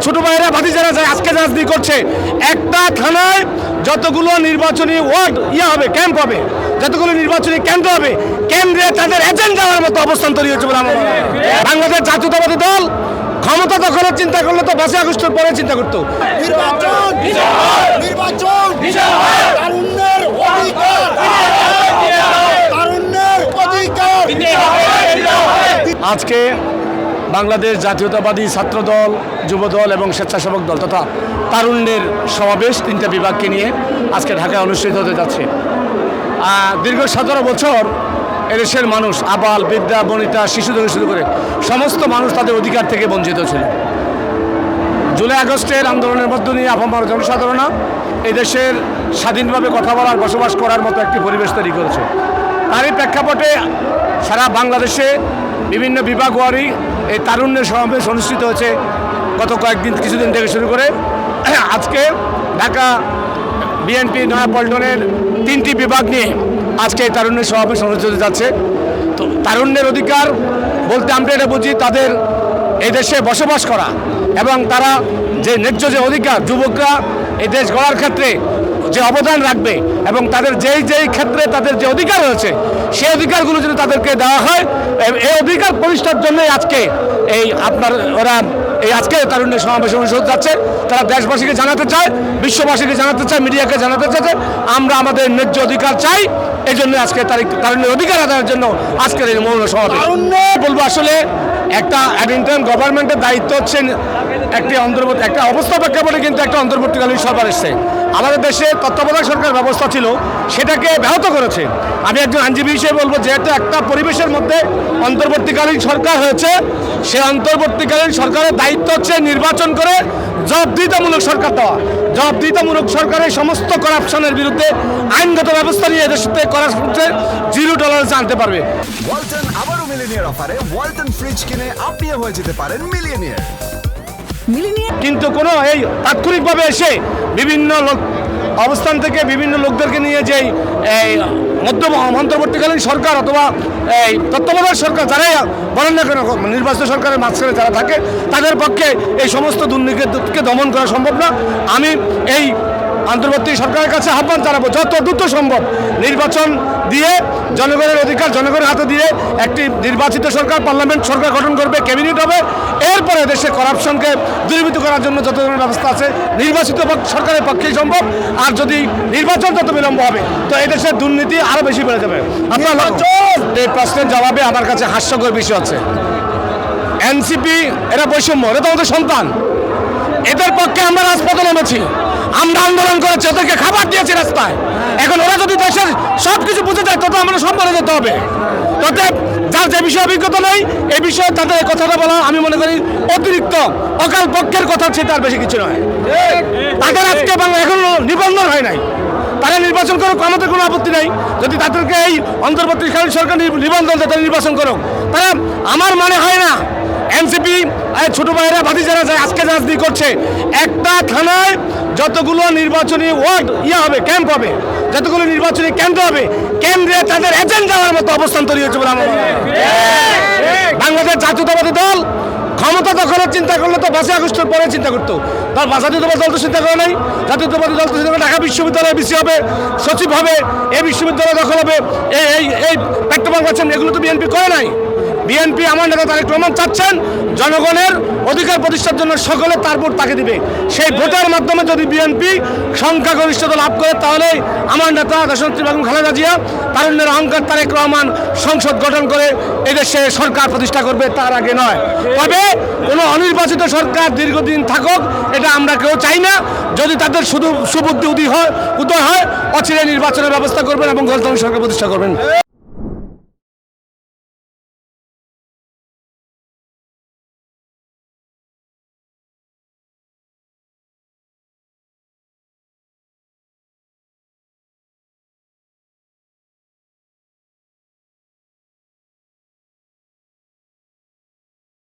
ছোট ভাইয়েরা ভাতিজারা যায় আজকে রাজনীতি করছে। একটা থানায় যতগুলো নির্বাচনী ওয়ার্ড হবে, ক্যাম্প হবে, যতগুলো নির্বাচনী কেন্দ্র হবে, কেন্দ্রে তাদের এজেন্ট যাওয়ার মতো অবস্থান তৈরি হচ্ছে বলে আমার মনে হয়। বাংলাদেশ জাতীয়তাবাদী দল ক্ষমতা দখলের চিন্তা করলে তো 5 আগস্টের পরে চিন্তা করতো। আজকে বাংলাদেশ জাতীয়তাবাদী ছাত্র দল, যুব দল এবং স্বেচ্ছাসেবক দল তথা তারুণ্যের সমাবেশ 3টা বিভাগকে নিয়ে আজকে ঢাকায় অনুষ্ঠিত হতে যাচ্ছে। দীর্ঘ 17 বছর এদেশের মানুষ, আবাল বৃদ্ধা বনিতা শিশু থেকে শুরু করে সমস্ত মানুষ তাদের অধিকার থেকে বঞ্চিত ছিল। জুলাই আগস্টের আন্দোলনের মধ্য দিয়ে আপামর জনসাধারণ এই দেশের স্বাধীনভাবে কথা বলার, বসবাস করার মতো একটি পরিবেশ তৈরি করেছে। তারই প্রেক্ষাপটে সারা বাংলাদেশে বিভিন্ন বিভাগ ওয়ারি এই তারুণ্যের সমাবেশ অনুষ্ঠিত হয়েছে গত কিছুদিন থেকে শুরু করে। আজকে ঢাকা বিএনপি নয়াপল্টনের 3টি বিভাগ নিয়ে আজকে এই তারুণ্যের সমাবেশ অনুষ্ঠিত হতে যাচ্ছে। তো তারুণ্যের অধিকার বলতে আমরা এটা বুঝি তাদের এই দেশে বসবাস করা এবং তারা যে ন্যায্য যে অধিকার, যুবকরা এই দেশ গড়ার ক্ষেত্রে যে অবদান রাখবে এবং তাদের যেই ক্ষেত্রে তাদের যে অধিকার রয়েছে সেই অধিকারগুলো যদি তাদেরকে দেওয়া হয়, এই অধিকার প্রতিষ্ঠার জন্যই আজকে আজকে তারুণ্যের সমাবেশ অনুষ্ঠিত যাচ্ছে। তারা দেশবাসীকে জানাতে চায়, বিশ্ববাসীকে জানাতে চায়, মিডিয়াকে জানাতে চায় যে আমরা আমাদের ন্যায্য অধিকার চাই। এই জন্য আজকে তারুণ্যের অধিকার আদায়ের জন্য আজকের এই মৌন সমাবেশ। বলবো আসলে একটা ইন্টারিম গভর্নমেন্টের দায়িত্ব হচ্ছে একটা অবস্থা প্রেক্ষাপটে কিন্তু একটা অন্তর্বর্তীকালীন সরকার এসছে। আমাদের দেশে তত্ত্বাবধায়ক সরকার ব্যবস্থা ছিল, সেটাকে ব্যাহত করেছে। আমি একজন আইনজীবী হিসেবে বলবো, যেহেতু একটা পরিবেশের মধ্যে অন্তর্বর্তীকালীন সরকার হয়েছে, সে অন্তর্বর্তীকালীন সরকারের দায়িত্ব হচ্ছে নির্বাচন করে জবাবদিহিতামূলক সরকার দেওয়া। জবাবদিহিতামূলক সরকারের সমস্ত করাপশনের বিরুদ্ধে আইনগত ব্যবস্থা নিয়ে এদের সাথে করাপশনের 0 টলারেন্স আনতে পারবে। ওয়ালটন আবারও মিলিনিয়ার অফারে ওয়ালটন ফ্রিজ কিনে আপনিও হয়ে যেতে পারেন মিলিয়নিয়ার। কিন্তু কোনো এই তাৎক্ষণিকভাবে এসে বিভিন্ন অবস্থান থেকে বিভিন্ন লোকদেরকে নিয়ে যেই অন্তর্বর্তীকালীন সরকার অথবা এই তত্ত্বাবধায়ক সরকার যারাই বলেন না কেন, নির্বাচিত সরকারের মাঝখানে যারা থাকে তাদের পক্ষে এই সমস্ত দুর্নীতিকে দমন করা সম্ভব না। আমি এই অন্তর্বর্তী সরকারের কাছে আহ্বান জানাবো, যত দ্রুত সম্ভব নির্বাচন দিয়ে জনগণের অধিকার জনগণের হাতে দিয়ে একটি নির্বাচিত সরকার, পার্লামেন্ট সরকার গঠন করবে, ক্যাবিনেট হবে। এরপরে দেশে করাপশনকে দূরীভূত করার জন্য যত ধরনের ব্যবস্থা আছে নির্বাচিত সরকারের পক্ষেই সম্ভব। আর যদি নির্বাচন তত বিলম্ব হবে তো এই দেশের দুর্নীতি আরও বেশি বেড়ে যাবে। আপনার এই প্রশ্নের জবাবে আমার কাছে হাস্যকর বিষয় আছে, এনসিপি এরা বৈষম্য, এরা তো আমাদের সন্তান, এদের পক্ষে আমরা রাজপথে নেমেছি, আমরা আন্দোলন করেছি, ওদেরকে খাবার দিয়েছি রাস্তায়। এখন ওরা যদি দেশের সব কিছু বুঝে যায় তত আমরা সম্মানে যেতে হবে। তবে যার যে বিষয়ে অভিজ্ঞতা নেই এই বিষয়ে তাদের এই কথাটা বলা আমি মনে করি অতিরিক্ত অকাল পক্ষের কথা, সেটা আর বেশি কিছু নয়। তাদের আজকে এখনো নিবন্ধন হয় নাই, তারা নির্বাচন করুক, আমাদের কোনো আপত্তি নাই। যদি তাদেরকে এই অন্তর্বর্তীকালীন সরকার নিবন্ধন দেয় তারা নির্বাচন করুক। তারা আমার মনে হয় না এনসিপি ছোট ভাইয়েরা ভাতিজারা যায় আজকে রাজনীতি করছে। একটা থানায় যতগুলো নির্বাচনী ওয়ার্ড হবে, ক্যাম্প হবে, যতগুলো নির্বাচনী কেন্দ্র হবে, কেন্দ্রে তাদের এজেন্ট যাওয়ার মতো অবস্থান তৈরি হচ্ছে বলে আমার মনে হয়। বাংলাদেশ জাতীয়তাবাদী দল ক্ষমতা দখলের চিন্তা করলে তো 5 আগস্টের পরে চিন্তা করতো। তার জাতীয়তাবাদী দল তো চিন্তা করে নাই। জাতীয়তাবাদী দল তো চিন্তা করে ঢাকা বিশ্ববিদ্যালয়ে বিসি হবে, সচিব হবে, এই বিশ্ববিদ্যালয় দখল হবে, এই প্রেক্ষাপট পাচ্ছেন, এগুলো তো বিএনপি করে নাই। বিএনপি আমার নেতা তারেক রহমান চাচ্ছেন জনগণের অধিকার প্রতিষ্ঠার জন্য সকলে তার ভোট তাকে দিবে। সেই ভোটের মাধ্যমে যদি বিএনপি সংখ্যাগরিষ্ঠতা লাভ করে তাহলে আমার নেতা দেশনেত্রী বেগম খালেদা জিয়া, তারুণ্যের অহংকার তারেক রহমান সংসদ গঠন করে এদেশে সরকার প্রতিষ্ঠা করবে, তার আগে নয়। তবে কোনো অনির্বাচিত সরকার দীর্ঘদিন থাকুক এটা আমরা কেউ চাই না। যদি তাদের শুধু সুবুদ্ধি উদয় হয় অচিরে নির্বাচনের ব্যবস্থা করবেন এবং গণতান্ত্রিক সরকার প্রতিষ্ঠা করবেন।